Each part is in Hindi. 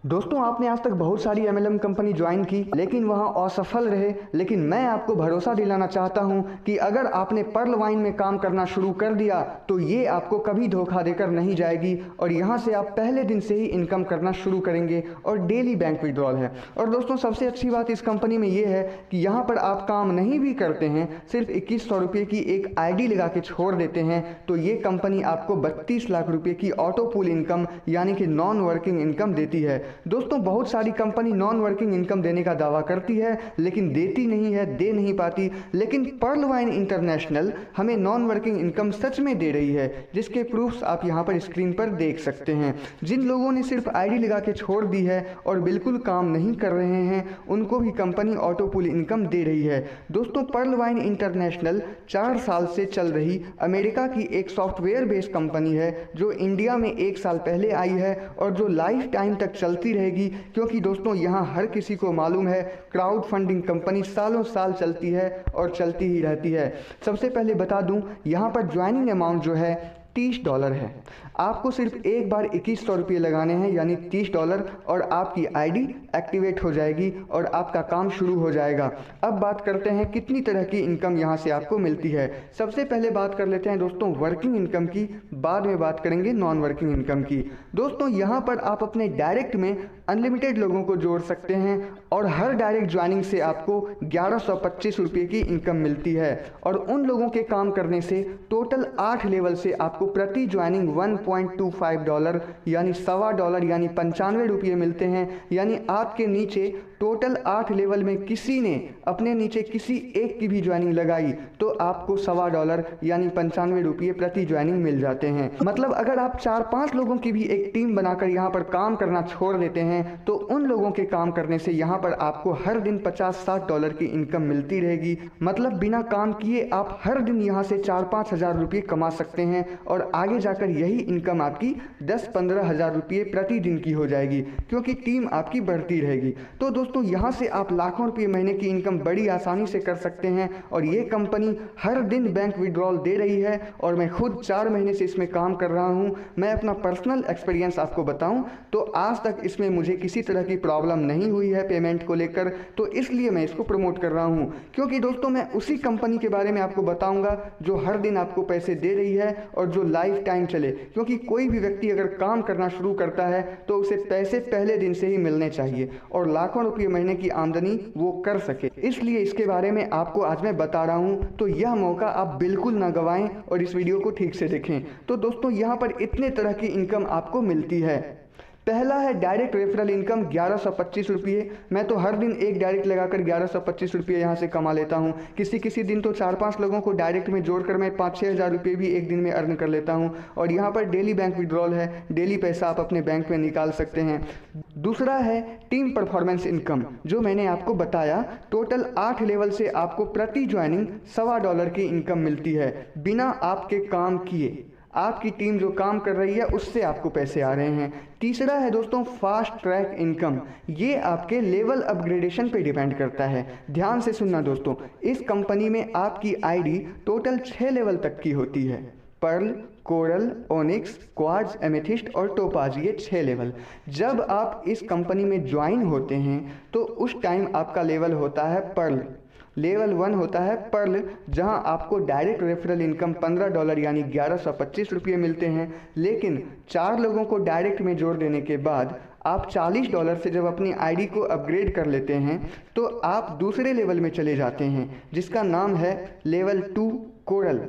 दोस्तों, आपने आज तक बहुत सारी एमएलएम कंपनी ज्वाइन की लेकिन वहां असफल रहे। लेकिन मैं आपको भरोसा दिलाना चाहता हूं कि अगर आपने पर्ल वाइन में काम करना शुरू कर दिया तो ये आपको कभी धोखा देकर नहीं जाएगी और यहां से आप पहले दिन से ही इनकम करना शुरू करेंगे और डेली बैंक विड्रॉल है। और दोस्तों, सबसे अच्छी बात इस कंपनी में ये है कि यहाँ पर आप काम नहीं भी करते हैं, सिर्फ 2100 रुपये की एक आईडी लगा के छोड़ देते हैं तो ये कंपनी आपको 32 लाख रुपये की ऑटो पूल इनकम यानी कि नॉन वर्किंग इनकम देती है। दोस्तों, बहुत सारी कंपनी नॉन वर्किंग इनकम देने का दावा करती है लेकिन देती नहीं है, दे नहीं पाती। लेकिन पर्ल वाइन इंटरनेशनल हमें नॉन वर्किंग इनकम सच में दे रही है, जिसके प्रूफ्स आप यहाँ पर स्क्रीन पर देख सकते हैं। जिन लोगों ने सिर्फ आईडी लगा के छोड़ दी है और बिल्कुल काम नहीं कर रहे हैं उनको भी कंपनी ऑटो पूल इनकम दे रही है। दोस्तों, पर्ल वाइन इंटरनेशनल 4 साल से चल रही अमेरिका की एक सॉफ्टवेयर बेस्ड कंपनी है जो इंडिया में 1 साल पहले आई है और जो लाइफ टाइम तक चलती रहेगी, क्योंकि दोस्तों यहाँ हर किसी को मालूम है क्राउड फंडिंग कंपनी सालों साल चलती है और चलती ही रहती है। सबसे पहले बता दूं, यहाँ पर ज्वाइनिंग अमाउंट जो है $30 है। आपको सिर्फ एक बार 2100 रुपये लगाने हैं यानी $30 और आपकी आईडी एक्टिवेट हो जाएगी और आपका काम शुरू हो जाएगा। अब बात करते हैं कितनी तरह की इनकम यहाँ से आपको मिलती है। सबसे पहले बात कर लेते हैं दोस्तों वर्किंग इनकम की, बाद में बात करेंगे नॉन वर्किंग इनकम की। दोस्तों, यहाँ पर आप अपने डायरेक्ट में अनलिमिटेड लोगों को जोड़ सकते हैं और हर डायरेक्ट ज्वाइनिंग से आपको 1125 रुपये की इनकम मिलती है और उन लोगों के काम करने से टोटल 8 लेवल से आपको प्रति ज्वाइनिंग $1.25 यानी $1.25 यानी 95 रुपये मिलते हैं। यानी आपके नीचे टोटल 8 लेवल में किसी ने अपने नीचे किसी एक की भी ज्वाइनिंग लगाई तो आपको $1.25 यानी 95 रुपये प्रति ज्वाइनिंग मिल जाते हैं। मतलब अगर आप 4-5 लोगों की भी एक टीम बनाकर यहाँ पर काम करना छोड़ देते हैं तो उन लोगों के काम करने से यहाँ पर आपको हर दिन $50-60 की इनकम मिलती रहेगी। मतलब बिना काम किए आप हर दिन यहाँ से 4-5 हज़ार रुपये कमा सकते हैं और आगे जाकर यही इनकम आपकी 10-15 हज़ार रुपये प्रतिदिन की हो जाएगी क्योंकि टीम आपकी बढ़ती रहेगी। तो दोस्तों, यहाँ से आप लाखों रुपये महीने की इनकम बड़ी आसानी से कर सकते हैं और ये कंपनी हर दिन बैंक विड्रॉल दे रही है और मैं खुद 4 महीने से इसमें काम कर रहा हूँ। मैं अपना पर्सनल एक्सपीरियंस आपको बताऊँ तो आज तक इसमें मुझे किसी तरह की प्रॉब्लम नहीं हुई है पेमेंट को लेकर, तो इसलिए मैं इसको प्रमोट कर रहा हूँ। क्योंकि दोस्तों, मैं उसी कंपनी के बारे में आपको बताऊंगा जो हर दिन आपको पैसे दे रही है और जो लाइफ टाइम चले, क्योंकि कोई भी व्यक्ति अगर काम करना शुरू करता है तो उसे पैसे पहले दिन से ही मिलने चाहिए और लाखों रुपये महीने की आमदनी वो कर सके। इसलिए इसके बारे में आपको आज मैं बता रहा हूँ, तो यह मौका आप बिल्कुल ना गवाएं और इस वीडियो को ठीक से देखें। तो दोस्तों, यहाँ पर इतने तरह की इनकम आपको मिलती है। पहला है डायरेक्ट रेफरल इनकम 1125 रुपये। मैं तो हर दिन एक डायरेक्ट लगाकर 1125 रुपये यहाँ से कमा लेता हूँ। किसी दिन तो 4-5 लोगों को डायरेक्ट में जोड़कर मैं 5-6 हज़ार रुपये भी एक दिन में अर्न कर लेता हूँ। और यहाँ पर डेली बैंक विड्रॉल है, डेली पैसा आप अपने बैंक में निकाल सकते हैं। दूसरा है टीम परफॉर्मेंस इनकम, जो मैंने आपको बताया टोटल 8 लेवल से आपको प्रति ज्वाइनिंग $1.25 की इनकम मिलती है बिना आपके काम किए। आपकी टीम जो काम कर रही है उससे आपको पैसे आ रहे हैं। तीसरा है दोस्तों फास्ट ट्रैक इनकम। ये आपके लेवल अपग्रेडेशन पे डिपेंड करता है। ध्यान से सुनना दोस्तों, इस कंपनी में आपकी आईडी टोटल 6 लेवल तक की होती है। Pearl, coral, onyx, quartz, amethyst और टोपाज, ये 6 लेवल। जब आप इस कंपनी में ज्वाइन होते हैं तो उस टाइम आपका लेवल होता है पर्ल। लेवल 1 होता है पर्ल, जहां आपको डायरेक्ट रेफरल इनकम $15 यानी 1125 रुपये मिलते हैं। लेकिन 4 लोगों को डायरेक्ट में जोड़ देने के बाद आप $40 से जब अपनी आईडी को अपग्रेड कर लेते हैं तो आप दूसरे लेवल में चले जाते हैं जिसका नाम है लेवल 2 कोरल।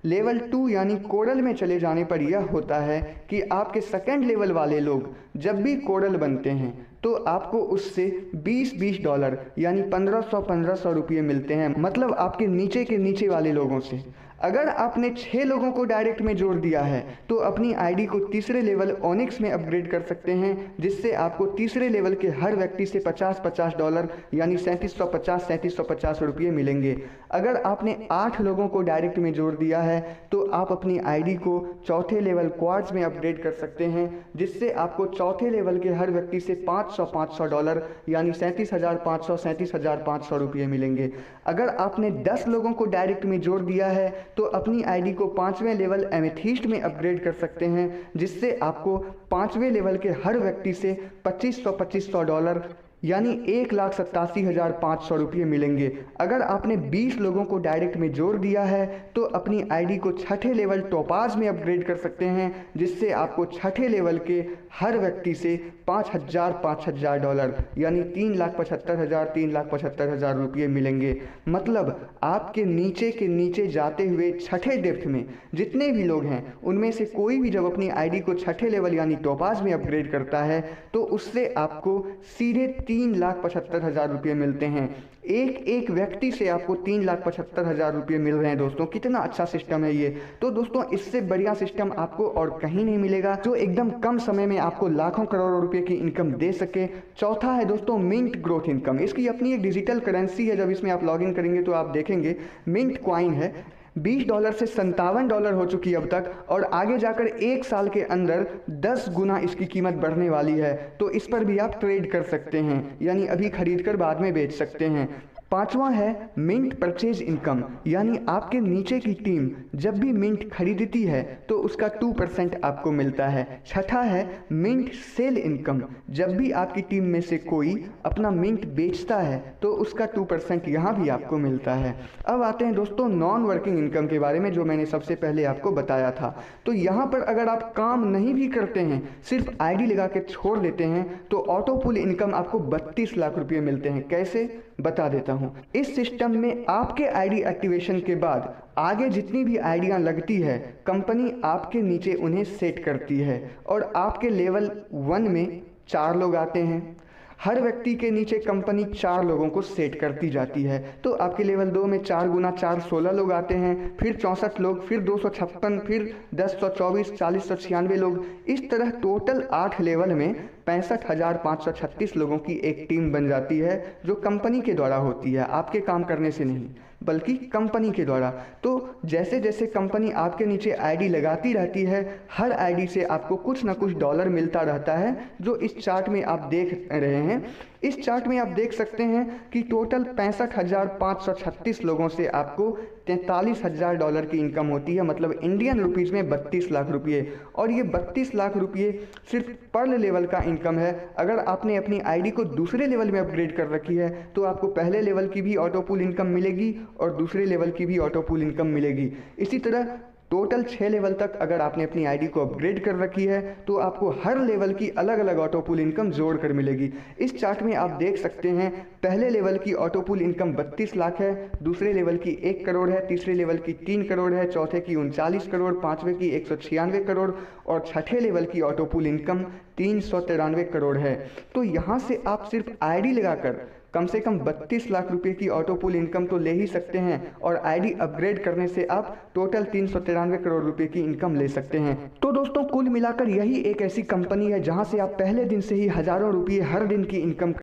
लेवल 2 यानी कोरल में चले जाने पर यह होता है कि आपके सेकंड लेवल वाले लोग जब भी कोरल बनते हैं तो आपको उससे $20 यानी 1500 रुपये मिलते हैं। मतलब आपके नीचे के नीचे वाले लोगों से। अगर आपने 6 लोगों को डायरेक्ट में जोड़ दिया है तो अपनी आईडी को तीसरे लेवल ओनिक्स में अपग्रेड कर सकते हैं, जिससे आपको तीसरे लेवल के हर व्यक्ति से $50 यानी 3750 रुपये मिलेंगे। अगर आपने 8 लोगों को डायरेक्ट में जोड़ दिया है तो आप अपनी आईडी को चौथे लेवल क्वार्ट्ज में अपग्रेड कर सकते हैं, जिससे आपको चौथे लेवल के हर व्यक्ति से $500 यानी 37,500 रुपये मिलेंगे। अगर आपने 10 लोगों को डायरेक्ट में जोड़ दिया है तो अपनी आईडी को 5वें लेवल एमेथिस्ट में अपग्रेड कर सकते हैं, जिससे आपको 5वें लेवल के हर व्यक्ति से $2500 यानी 1,87,500 रुपये मिलेंगे। अगर आपने 20 लोगों को डायरेक्ट में जोड़ दिया है तो अपनी आईडी को 6ठे लेवल टोपाज में अपग्रेड कर सकते हैं, जिससे आपको 6ठे लेवल के हर व्यक्ति से $5,000 यानी 3,75,000 रुपये मिलेंगे। मतलब आपके नीचे के नीचे जाते हुए 6ठे डेप्थ में जितने भी लोग हैं उनमें से कोई भी जब अपनी आईडी को 6ठे लेवल यानी टोपाज में अपग्रेड करता है तो उससे आपको सीधे 3,75,000 रुपये मिलते हैं। एक एक व्यक्ति से आपको 3,75,000 रुपये मिल रहे हैं दोस्तों। कितना अच्छा सिस्टम है ये। तो दोस्तों इससे बढ़िया सिस्टम आपको और कहीं नहीं मिलेगा जो एकदम कम समय में आपको लाखों करोड़ों रुपए की इनकम दे सके। चौथा है दोस्तों मिंट ग्रोथ इनकम। इसकी अपनी एक डिजिटल करेंसी है। जब इसमें आप लॉगिन करेंगे तो आप देखेंगे मिंट कॉइन है। $20 से $57 हो चुकी है अब तक, और आगे जाकर 1 साल के अंदर 10 गुना इसकी कीमत बढ़ने वाली है। तो इस पर भी आप ट्रेड कर सकते हैं, यानी अभी खरीद कर बाद में बेच सकते हैं। पांचवा है मिंट परचेज इनकम, यानी आपके नीचे की टीम जब भी मिंट खरीदती है तो उसका 2% आपको मिलता है। छठा है मिंट सेल इनकम, जब भी आपकी टीम में से कोई अपना मिंट बेचता है तो उसका 2% यहाँ भी आपको मिलता है। अब आते हैं दोस्तों नॉन वर्किंग इनकम के बारे में, जो मैंने सबसे पहले आपको बताया था। तो यहाँ पर अगर आप काम नहीं भी करते हैं, सिर्फ आईडी लगा के छोड़ देते हैं, तो ऑटो पुल इनकम आपको 32 लाख रुपये मिलते हैं। कैसे, बता देता हूँ। इस सिस्टम में आपके आईडी एक्टिवेशन के बाद आगे जितनी भी आईडियां लगती है कंपनी आपके नीचे उन्हें सेट करती है, और आपके लेवल 1 में 4 लोग आते हैं। हर व्यक्ति के नीचे कंपनी 4 लोगों को सेट करती जाती है। तो आपके लेवल 2 में 4 गुना 4 16 लोग आते हैं, फिर 64 लोग, फिर 256, फिर 1024, 4096 लोग। इस तरह टोटल 8 लेवल में 65,536 लोगों की एक टीम बन जाती है, जो कंपनी के द्वारा होती है, आपके काम करने से नहीं बल्कि कंपनी के द्वारा। तो जैसे जैसे कंपनी आपके नीचे आईडी लगाती रहती है, हर आईडी से आपको कुछ ना कुछ डॉलर मिलता रहता है, जो इस चार्ट में आप देख रहे हैं। इस चार्ट में आप देख सकते हैं कि टोटल 65,536 लोगों से आपको $43,000 की इनकम होती है, मतलब इंडियन रुपीज़ में 32 लाख रुपये। और ये 32 लाख रुपये सिर्फ पर लेवल का इनकम है। अगर आपने अपनी आईडी को दूसरे लेवल में अपग्रेड कर रखी है तो आपको पहले लेवल की भी ऑटो पूल इनकम मिलेगी और दूसरे लेवल की भी ऑटो पूल इनकम मिलेगी। इसी तरह टोटल 6 लेवल तक अगर आपने अपनी आईडी को अपग्रेड कर रखी है तो आपको हर लेवल की अलग अलग ऑटो पूल इनकम जोड़ कर मिलेगी। इस चार्ट में आप देख सकते हैं पहले लेवल की ऑटो पूल इनकम 32 लाख है, दूसरे लेवल की 1 करोड़ है, तीसरे लेवल की 3 करोड़ है, चौथे की 39 करोड़, पांचवे की 196 करोड़ और छठे लेवल की ऑटो पूल इनकम 393 करोड़ है। तो यहाँ से आप सिर्फ आईडी लगाकर कम से कम 32 लाख रुपए की ऑटो पूल इनकम तो ले ही सकते हैं, और आईडी अपग्रेड करने से आप टोटल 393 करोड़ रुपए की इनकम ले सकते हैं। तो दोस्तों कुल मिलाकर यही एक ऐसी कंपनी है जहां से आप पहले दिन से ही हजारों रुपये हर दिन की इनकम